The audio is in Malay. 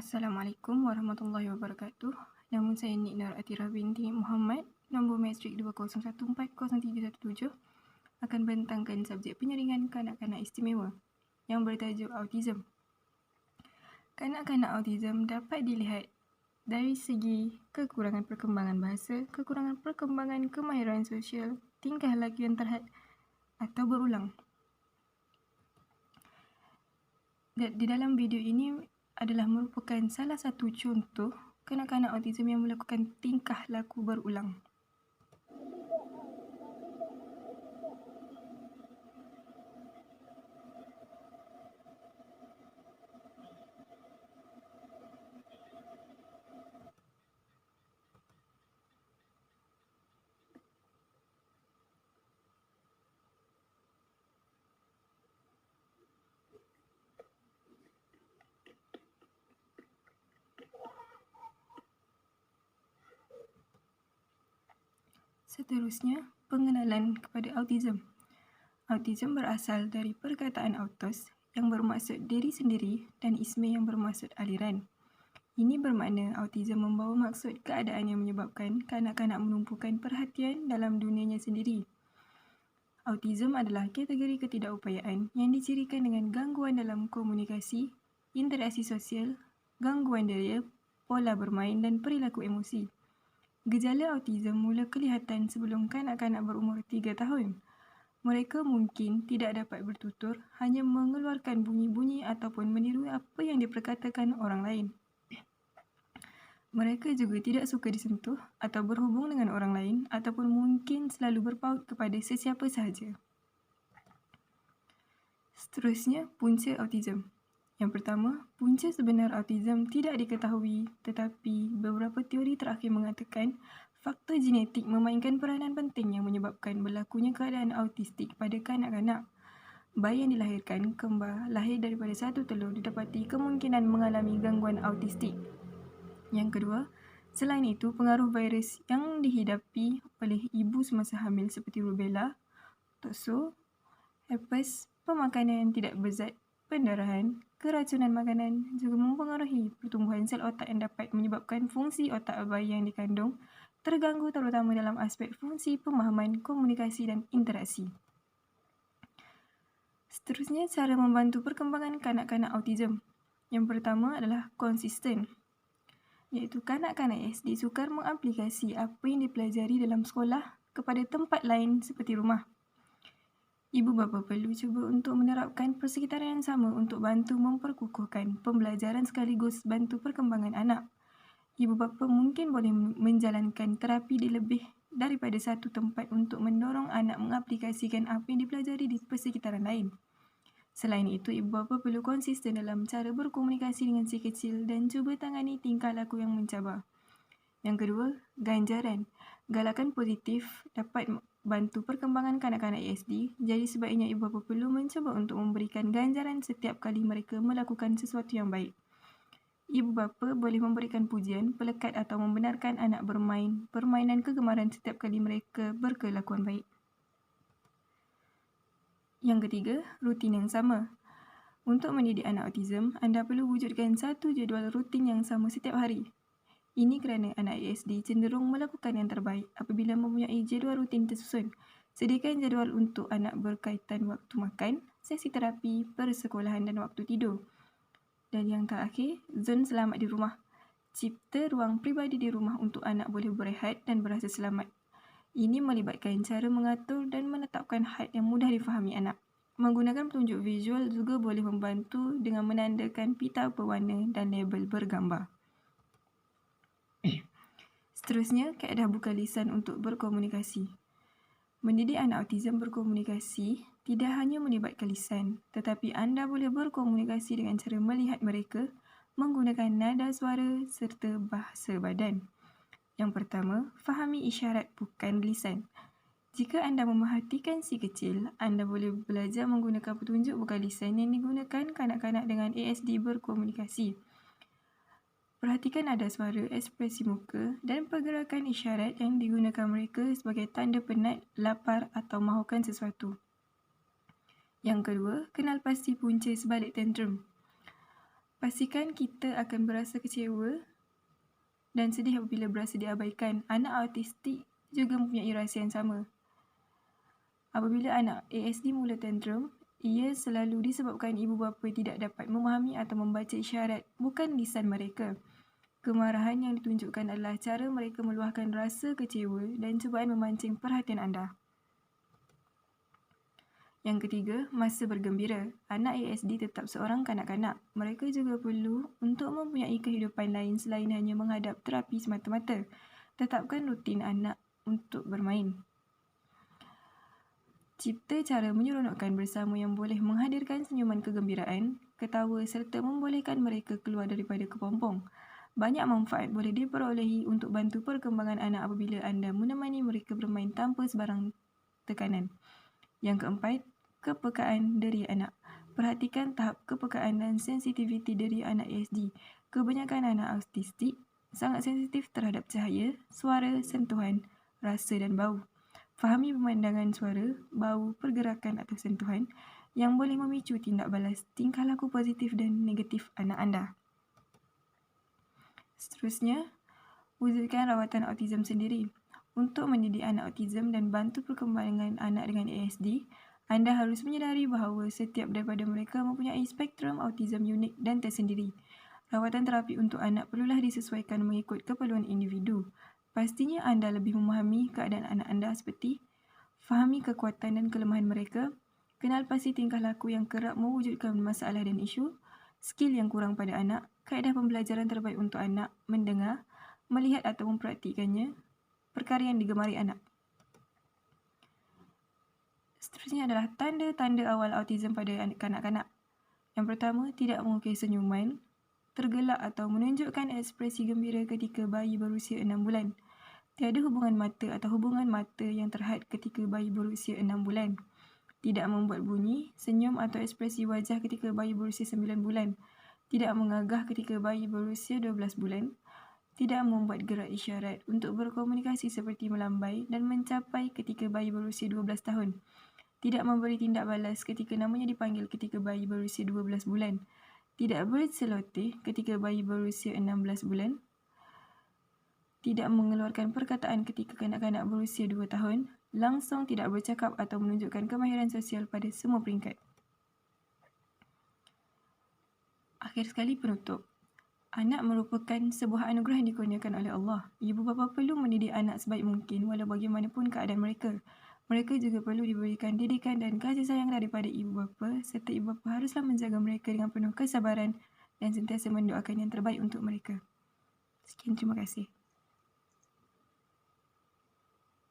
Assalamualaikum warahmatullahi wabarakatuh. Nama saya Niknar Atira binti Muhammad. Nombor matrik 20140317 akan bentangkan subjek penyaringan kanak-kanak istimewa yang bertajuk autism. Kanak-kanak autism dapat dilihat dari segi kekurangan perkembangan bahasa, kekurangan perkembangan kemahiran sosial, tingkah laku yang terhad atau berulang. Di dalam video ini adalah merupakan salah satu contoh kanak-kanak autism yang melakukan tingkah laku berulang. Seterusnya, pengenalan kepada autism. Autism berasal dari perkataan autos yang bermaksud diri sendiri dan isme yang bermaksud aliran. Ini bermakna autism membawa maksud keadaan yang menyebabkan kanak-kanak menumpukan perhatian dalam dunianya sendiri. Autism adalah kategori ketidakupayaan yang dicirikan dengan gangguan dalam komunikasi, interaksi sosial, gangguan daya, pola bermain dan perilaku emosi. Gejala autism mula kelihatan sebelum kanak-kanak berumur 3 tahun. Mereka mungkin tidak dapat bertutur, hanya mengeluarkan bunyi-bunyi ataupun meniru apa yang diperkatakan orang lain. Mereka juga tidak suka disentuh atau berhubung dengan orang lain ataupun mungkin selalu berpaut kepada sesiapa sahaja. Seterusnya, punca autism. Yang pertama, punca sebenar autism tidak diketahui, tetapi beberapa teori terakhir mengatakan faktor genetik memainkan peranan penting yang menyebabkan berlakunya keadaan autistik pada kanak-kanak. Bayi yang dilahirkan kembar lahir daripada satu telur didapati kemungkinan mengalami gangguan autistik. Yang kedua, selain itu, pengaruh virus yang dihidapi oleh ibu semasa hamil seperti rubella, tokso, herpes, pemakanan yang tidak berzat, pendarahan, keracunan makanan juga mempengaruhi pertumbuhan sel otak yang dapat menyebabkan fungsi otak bayi yang dikandung terganggu, terutama dalam aspek fungsi pemahaman, komunikasi dan interaksi. Seterusnya, cara membantu perkembangan kanak-kanak autism. Yang pertama adalah konsisten, iaitu kanak-kanak SD sukar mengaplikasi apa yang dipelajari dalam sekolah kepada tempat lain seperti rumah. Ibu bapa perlu cuba untuk menerapkan persekitaran yang sama untuk bantu memperkukuhkan pembelajaran sekaligus bantu perkembangan anak. Ibu bapa mungkin boleh menjalankan terapi di lebih daripada satu tempat untuk mendorong anak mengaplikasikan apa yang dipelajari di persekitaran lain. Selain itu, ibu bapa perlu konsisten dalam cara berkomunikasi dengan si kecil dan cuba tangani tingkah laku yang mencabar. Yang kedua, ganjaran. Galakan positif dapat bantu perkembangan kanak-kanak ASD, jadi sebaiknya ibu bapa perlu mencuba untuk memberikan ganjaran setiap kali mereka melakukan sesuatu yang baik. Ibu bapa boleh memberikan pujian, pelekat atau membenarkan anak bermain permainan kegemaran setiap kali mereka berkelakuan baik. Yang ketiga, rutin yang sama. Untuk mendidik anak autism, anda perlu wujudkan satu jadual rutin yang sama setiap hari. Ini kerana anak ASD cenderung melakukan yang terbaik apabila mempunyai jadual rutin tersusun. Sediakan jadual untuk anak berkaitan waktu makan, sesi terapi, persekolahan dan waktu tidur. Dan yang terakhir, zon selamat di rumah. Cipta ruang peribadi di rumah untuk anak boleh berehat dan berasa selamat. Ini melibatkan cara mengatur dan menetapkan had yang mudah difahami anak. Menggunakan petunjuk visual juga boleh membantu dengan menandakan pita berwarna dan label bergambar. Seterusnya, kaedah buka lisan untuk berkomunikasi. Mendidik anak autism berkomunikasi tidak hanya melibatkan lisan, tetapi anda boleh berkomunikasi dengan cara melihat mereka menggunakan nada suara serta bahasa badan. Yang pertama, fahami isyarat bukan lisan. Jika anda memerhatikan si kecil, anda boleh belajar menggunakan petunjuk bukan lisan yang digunakan kanak-kanak dengan ASD berkomunikasi. Perhatikan nada suara, ekspresi muka dan pergerakan isyarat yang digunakan mereka sebagai tanda penat, lapar atau mahukan sesuatu. Yang kedua, kenal pasti punca sebalik tantrum. Pastikan kita akan berasa kecewa dan sedih apabila berasa diabaikan. Anak autistik juga mempunyai rasa yang sama. Apabila anak ASD mula tantrum, ia selalu disebabkan ibu bapa tidak dapat memahami atau membaca isyarat, bukan lisan mereka. Kemarahan yang ditunjukkan adalah cara mereka meluahkan rasa kecewa dan cubaan memancing perhatian anda. Yang ketiga, masa bergembira. Anak ASD tetap seorang kanak-kanak. Mereka juga perlu untuk mempunyai kehidupan lain selain hanya menghadap terapi semata-mata. Tetapkan rutin anak untuk bermain. Cipta cara menyeronokkan bersama yang boleh menghadirkan senyuman kegembiraan, ketawa serta membolehkan mereka keluar daripada kepompong. Banyak manfaat boleh diperolehi untuk bantu perkembangan anak apabila anda menemani mereka bermain tanpa sebarang tekanan. Yang keempat, kepekaan diri anak. Perhatikan tahap kepekaan dan sensitiviti diri anak ASD. Kebanyakan anak autistik sangat sensitif terhadap cahaya, suara, sentuhan, rasa dan bau. Fahami pemandangan suara, bau, pergerakan atau sentuhan yang boleh memicu tindak balas, tingkah laku positif dan negatif anak anda. Seterusnya, wujudkan rawatan autism sendiri. Untuk mendidik anak autism dan bantu perkembangan anak dengan ASD, anda harus menyedari bahawa setiap daripada mereka mempunyai spektrum autism unik dan tersendiri. Rawatan terapi untuk anak perlulah disesuaikan mengikut keperluan individu. Pastinya anda lebih memahami keadaan anak anda seperti fahami kekuatan dan kelemahan mereka, kenal pasti tingkah laku yang kerap mewujudkan masalah dan isu, skill yang kurang pada anak, kaedah pembelajaran terbaik untuk anak, mendengar, melihat atau mempraktikannya, perkara yang digemari anak. Seterusnya adalah tanda-tanda awal autism pada kanak-kanak. Yang pertama, tidak mengukir senyuman, tergelak atau menunjukkan ekspresi gembira ketika bayi berusia 6 bulan. Tiada hubungan mata atau hubungan mata yang terhad ketika bayi berusia 6 bulan. Tidak membuat bunyi, senyum atau ekspresi wajah ketika bayi berusia 9 bulan. Tidak mengagah ketika bayi berusia 12 bulan. Tidak membuat gerak isyarat untuk berkomunikasi seperti melambai dan mencapai ketika bayi berusia 12 tahun. Tidak memberi tindak balas ketika namanya dipanggil ketika bayi berusia 12 bulan. Tidak berceloteh ketika bayi berusia 16 bulan. Tidak mengeluarkan perkataan ketika kanak-kanak berusia 2 tahun. Langsung tidak bercakap atau menunjukkan kemahiran sosial pada semua peringkat. Akhir sekali penutup. Anak merupakan sebuah anugerah yang dikurniakan oleh Allah. Ibu bapa perlu mendidik anak sebaik mungkin walau bagaimanapun keadaan mereka. Mereka juga perlu diberikan didikan dan kasih sayang daripada ibu bapa serta ibu bapa haruslah menjaga mereka dengan penuh kesabaran dan sentiasa mendoakan yang terbaik untuk mereka. Sekian, terima kasih.